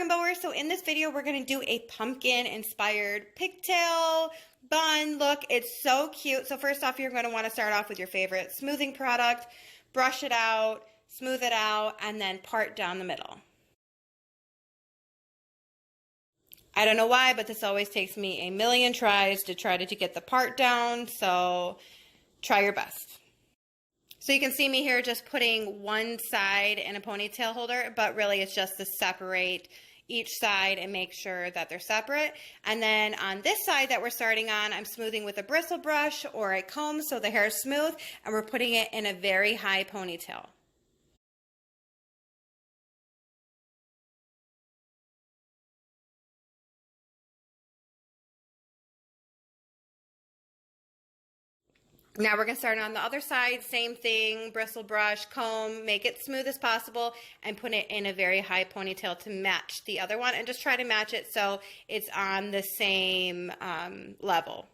BargainBowers. So in this video, we're going to do a pumpkin inspired pigtail bun look. It's so cute. So first off, you're going to want to start off with your favorite smoothing product, brush it out, smooth it out, and then part down the middle. I don't know why, but this always takes me a million tries to try to get the part down, so try your best. So you can see me here just putting one side in a ponytail holder, but really it's just to separate each side and make sure that they're separate. And then on this side that we're starting on, I'm smoothing with a bristle brush or a comb so the hair is smooth, and we're putting it in a very high ponytail. Now we're going to start on the other side, same thing, bristle brush, comb, make it smooth as possible, and put it in a very high ponytail to match the other one, and just try to match it so it's on the same level,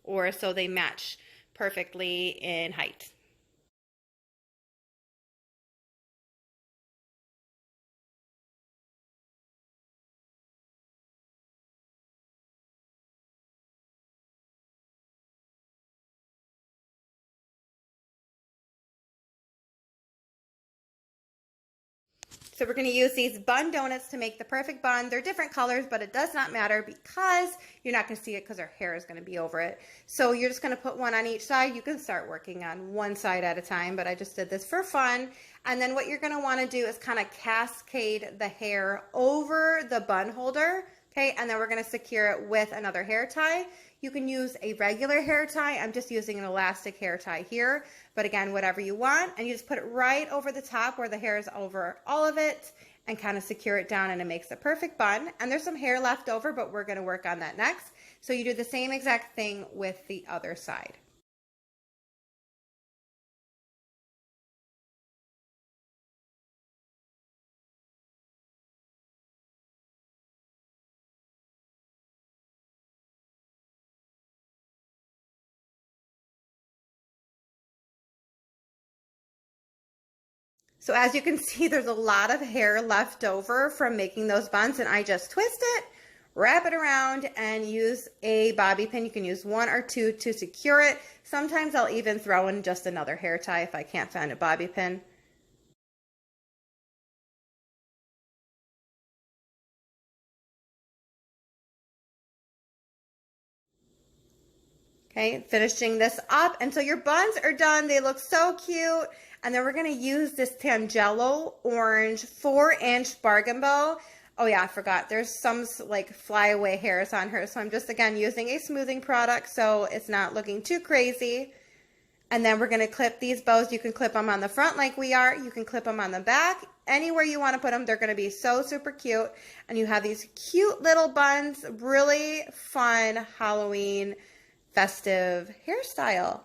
or so they match perfectly in height. So we're going to use these bun donuts to make the perfect bun. They're different colors, but it does not matter because you're not going to see it because our hair is going to be over it. So you're just going to put one on each side. You can start working on one side at a time, but I just did this for fun. And then what you're going to want to do is kind of cascade the hair over the bun holder. Okay, and then we're going to secure it with another hair tie. You can use a regular hair tie. I'm just using an elastic hair tie here, but again, whatever you want. And you just put it right over the top where the hair is over all of it and kind of secure it down, and it makes a perfect bun. And there's some hair left over, but we're going to work on that next. So you do the same exact thing with the other side. So as you can see, there's a lot of hair left over from making those buns, and I just twist it, wrap it around, and use a bobby pin. You can use one or two to secure it. Sometimes I'll even throw in just another hair tie if I can't find a bobby pin. Okay, finishing this up. And so your buns are done. They look so cute. And then we're going to use this Tangelo orange 4-inch bargain bow. Oh yeah, I forgot. There's some like flyaway hairs on her. So I'm just, again, using a smoothing product so it's not looking too crazy. And then we're going to clip these bows. You can clip them on the front like we are. You can clip them on the back. Anywhere you want to put them, they're going to be so super cute. And you have these cute little buns. Really fun Halloween festive hairstyle.